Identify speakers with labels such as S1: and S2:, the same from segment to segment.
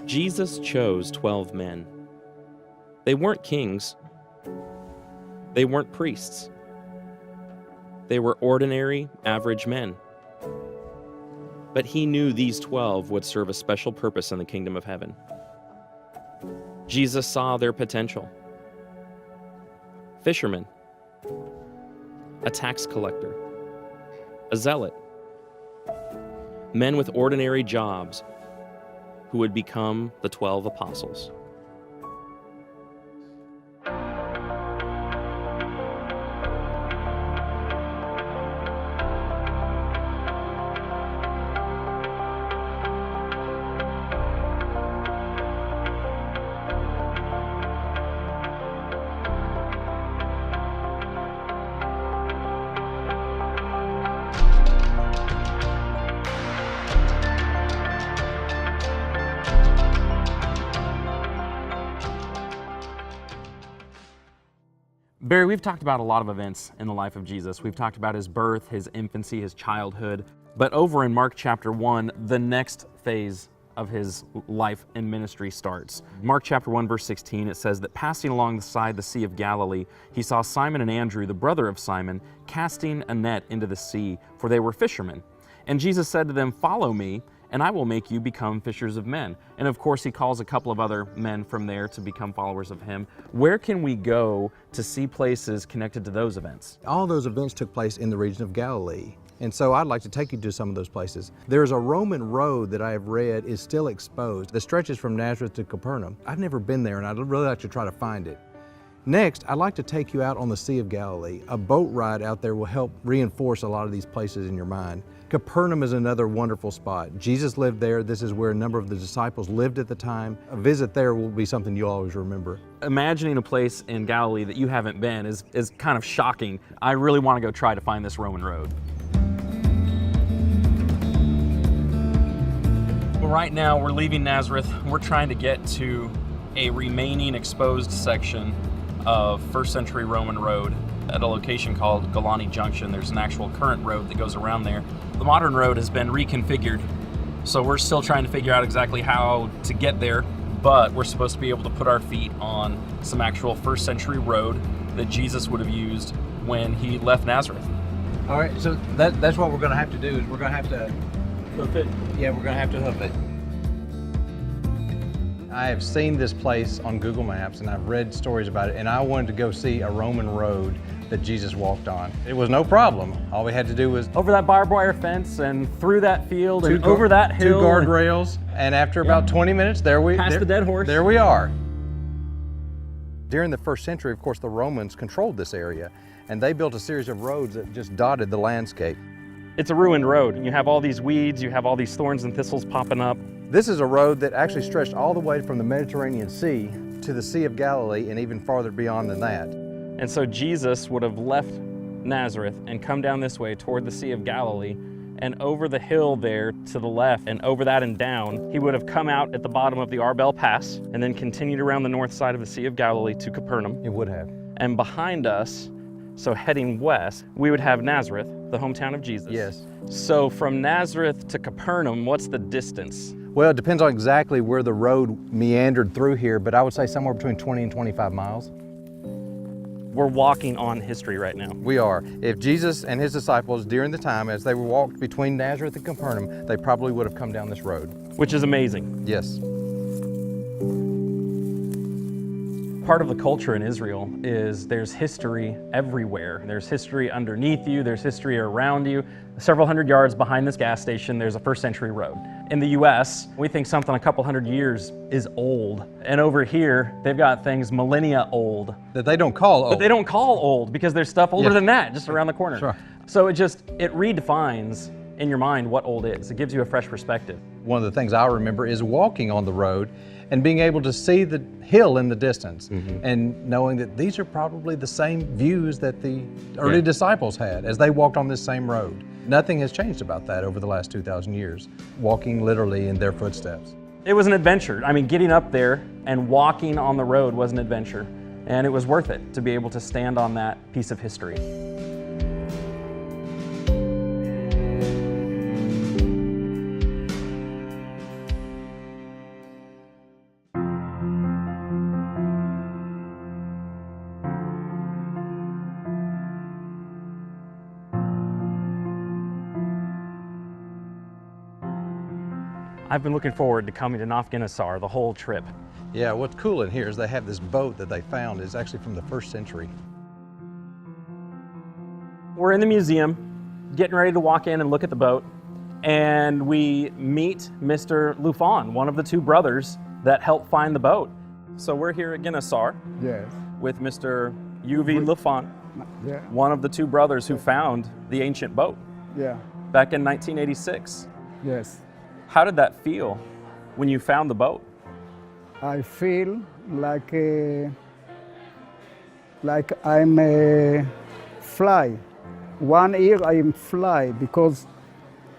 S1: Jesus chose 12 men. They weren't kings. They weren't priests. They were ordinary, average men. But he knew these 12 would serve a special purpose in the kingdom of heaven. Jesus saw their potential. Fishermen, a tax collector, a zealot, men with ordinary jobs who would become the 12 apostles.
S2: Barry, we've talked about a lot of events in the life of Jesus. We've talked about his birth, his infancy, his childhood. But over in Mark chapter 1, the next phase of his life and ministry starts. Mark chapter 1, verse 16, it says that passing alongside the Sea of Galilee, he saw Simon and Andrew, the brother of Simon, casting a net into the sea, for they were fishermen. And Jesus said to them, "Follow me, and I will make you become fishers of men." And of course, he calls a couple of other men from there to become followers of him. Where can we go to see places connected to those events?
S3: All those events took place in the region of Galilee. And so I'd like to take you to some of those places. There's a Roman road that I have read is still exposed that stretches from Nazareth to Capernaum. I've never been there, and I'd really like to try to find it. Next, I'd like to take you out on the Sea of Galilee. A boat ride out there will help reinforce a lot of these places in your mind. Capernaum is another wonderful spot. Jesus lived there. This is where a number of the disciples lived at the time. A visit there will be something you'll always remember.
S2: Imagining a place in Galilee that you haven't been is kind of shocking. I really want to go try to find this Roman road. Well, right now we're leaving Nazareth. We're trying to get to a remaining exposed section of first century Roman road at a location called Golani Junction. There's an actual current road that goes around there. The modern road has been reconfigured, so we're still trying to figure out exactly how to get there, but we're supposed to be able to put our feet on some actual first century road that Jesus would have used when he left Nazareth.
S3: All right, so that's what we're going to have to do, is we're going to have to hoof it. Yeah, we're going to have to hoof it. I have seen this place on Google Maps and I've read stories about it, and I wanted to go see a Roman road that Jesus walked on. It was no problem. All we had to do was
S2: over that barbed wire fence and through that field and over that hill.
S3: Two guardrails, and after about 20 minutes,
S2: past the dead horse.
S3: There we are. During the first century, of course, the Romans controlled this area, and they built a series of roads that just dotted the landscape.
S2: It's a ruined road. You have all these weeds, you have all these thorns and thistles popping up.
S3: This is a road that actually stretched all the way from the Mediterranean Sea to the Sea of Galilee and even farther beyond than that.
S2: And so Jesus would have left Nazareth and come down this way toward the Sea of Galilee, and over the hill there to the left and over that and down, he would have come out at the bottom of the Arbel Pass and then continued around the north side of the Sea of Galilee to Capernaum.
S3: It would have.
S2: And behind us, so heading west, we would have Nazareth, the hometown of Jesus.
S3: Yes.
S2: So from Nazareth to Capernaum, what's the distance?
S3: Well, it depends on exactly where the road meandered through here, but I would say somewhere between 20 and 25 miles.
S2: We're walking on history right now.
S3: We are. If Jesus and his disciples during the time as they were walked between Nazareth and Capernaum, they probably would have come down this road.
S2: Which is amazing.
S3: Yes.
S2: Part of the culture in Israel is there's history everywhere. There's history underneath you, there's history around you. Several hundred yards behind this gas station, there's a first century road. In the US, we think something a couple hundred years is old. And over here, they've got things millennia old.
S3: That they don't call old.
S2: But they don't call old because there's stuff older than that just around the corner.
S3: Sure.
S2: So it redefines in your mind what old is. It gives you a fresh perspective.
S3: One of the things I remember is walking on the road and being able to see the hill in the distance, and knowing that these are probably the same views that the early disciples had as they walked on this same road. Nothing has changed about that over the last 2,000 years, walking literally in their footsteps.
S2: It was an adventure. I mean, getting up there and walking on the road was an adventure, and it was worth it to be able to stand on that piece of history. I've been looking forward to coming to Nafghanistan the whole trip.
S3: Yeah, what's cool in here is they have this boat that they found is actually from the 1st century.
S2: We're in the museum, getting ready to walk in and look at the boat, and we meet Mr. Lufan, one of the 2 brothers that helped find the boat. So we're here at Guinessar
S4: Yes.
S2: with Mr. Uvi Lufan,
S4: Yeah.
S2: one of the 2 brothers who found the ancient boat
S4: Yeah.
S2: back in 1986.
S4: Yes.
S2: How did that feel when you found the boat?
S4: I feel like I'm a fly. One year I'm fly because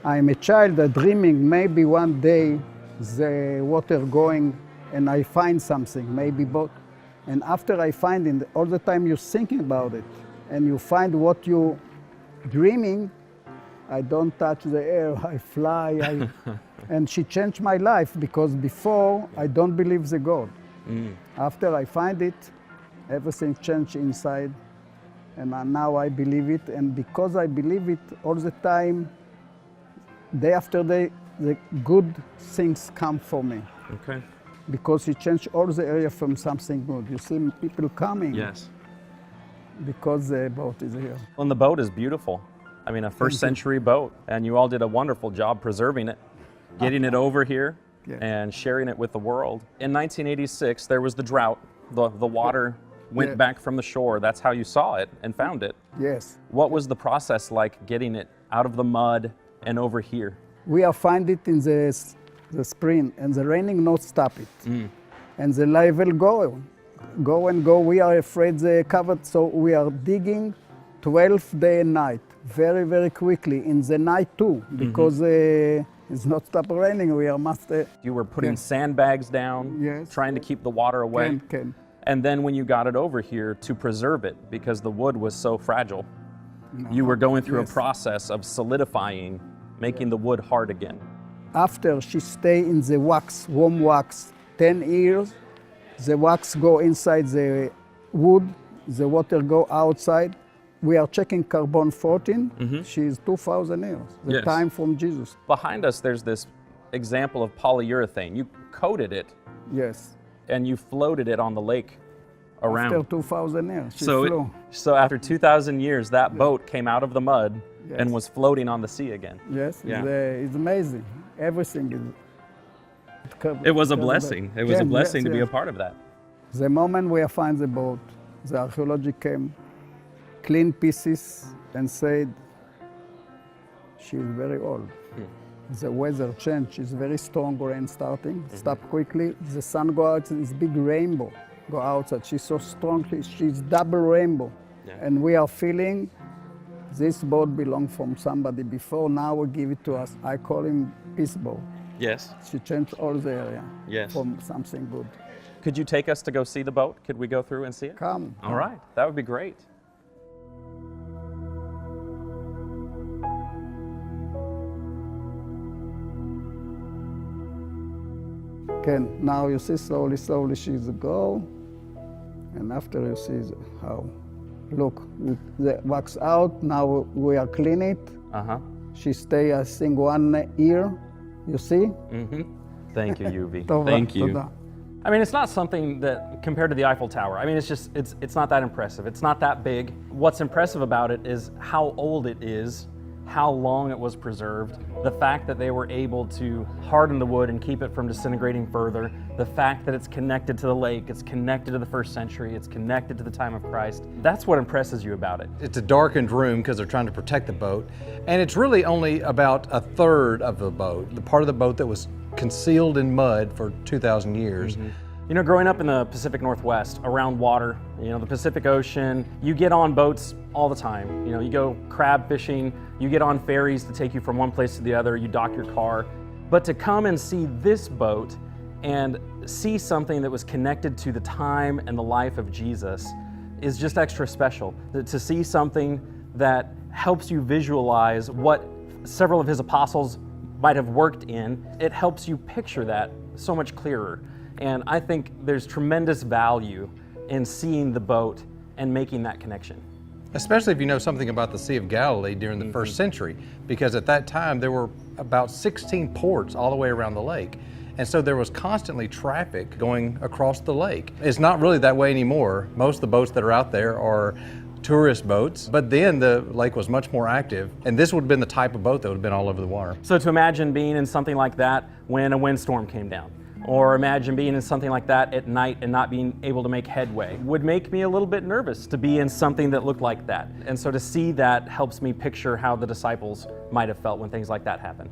S4: I'm a child dreaming maybe one day the water going and I find something, maybe boat. And after I find it, all the time you're thinking about it and you find what you dreaming. I don't touch the air, I fly. And she changed my life because before I don't believe the God. After I find it, everything changed inside. And now I believe it. And because I believe it all the time, day after day, the good things come for me.
S2: Okay.
S4: Because he changed all the area from something good. You see people coming
S2: Yes.
S4: because the boat is here.
S2: Well, and the boat is beautiful. I mean, a 1st century boat, and you all did a wonderful job preserving it, getting it over here,
S4: Yes.
S2: and sharing it with the world. In 1986, there was the drought. The water went
S4: Yeah.
S2: back from the shore. That's how you saw it and found it.
S4: Yes.
S2: What was the process like getting it out of the mud and over here?
S4: We are find it in the spring, and the raining not stop it. And the level go and go. We are afraid they covered, so we are digging 12 day and night, very, very quickly, in the night too, because it's not stop raining, we are must...
S2: You were putting
S4: Yes.
S2: sandbags down,
S4: Yes.
S2: trying to keep the water away.
S4: can.
S2: And then when you got it over here to preserve it, because the wood was so fragile, you were going through
S4: Yes.
S2: a process of solidifying, making the wood hard again.
S4: After she stay in the wax, warm wax, 10 years, the wax go inside the wood, the water go outside. We are checking carbon 14. She is 2,000 years, the
S2: Yes.
S4: time from Jesus.
S2: Behind us, there's this example of polyurethane. You coated it
S4: Yes.
S2: and you floated it on the lake around.
S4: After 2,000 years, she
S2: so,
S4: flew.
S2: so after 2,000 years, that boat came out of the mud
S4: Yes.
S2: and was floating on the sea again.
S4: Yes,
S2: Yeah.
S4: it's amazing. Everything is.
S2: It was a blessing. It was a
S4: Yes,
S2: blessing to be a
S4: yes.
S2: part of that.
S4: The moment we find the boat, the archaeology came, clean pieces, and said, she is very old. The weather changed, it's very strong rain starting, stop quickly, the sun go out, it's big rainbow go outside. She's so strong, she's double rainbow.
S2: Yeah.
S4: And we are feeling this boat belonged from somebody before, now we give it to us. I call him Peace Boat.
S2: Yes.
S4: She changed all the area
S2: Yes.
S4: from something good.
S2: Could you take us to go see the boat? Could we go through and see it?
S4: Come.
S2: All right. That would be great.
S4: Okay, now you see slowly, slowly she's go, and after you see how, look, the wax out, now we are clean it.
S2: Uh-huh.
S4: She stay, I think, 1 year, you see?
S2: Mm-hmm. Thank you, Uvi.
S4: Tova,
S2: Thank you.
S4: toda.
S2: I mean, it's not something that, compared to the Eiffel Tower, I mean, it's not that impressive. It's not that big. What's impressive about it is how old it is, how long it was preserved, the fact that they were able to harden the wood and keep it from disintegrating further, the fact that it's connected to the lake, it's connected to the 1st century, it's connected to the time of Christ. That's what impresses you about it.
S3: It's a darkened room because they're trying to protect the boat. And it's really only about 1/3 of the boat, the part of the boat that was concealed in mud for 2,000 years.
S2: You know, growing up in the Pacific Northwest, around water, you know, the Pacific Ocean, you get on boats all the time. You know, you go crab fishing, you get on ferries to take you from one place to the other, you dock your car. But to come and see this boat and see something that was connected to the time and the life of Jesus is just extra special. To see something that helps you visualize what several of his apostles might have worked in, it helps you picture that so much clearer. And I think there's tremendous value in seeing the boat and making that connection.
S3: Especially if you know something about the Sea of Galilee during the 1st century, because at that time there were about 16 ports all the way around the lake. And so there was constantly traffic going across the lake. It's not really that way anymore. Most of the boats that are out there are tourist boats, but then the lake was much more active, and this would have been the type of boat that would have been all over the water.
S2: So to imagine being in something like that when a windstorm came down, or imagine being in something like that at night and not being able to make headway, would make me a little bit nervous to be in something that looked like that. And so to see that helps me picture how the disciples might have felt when things like that happen.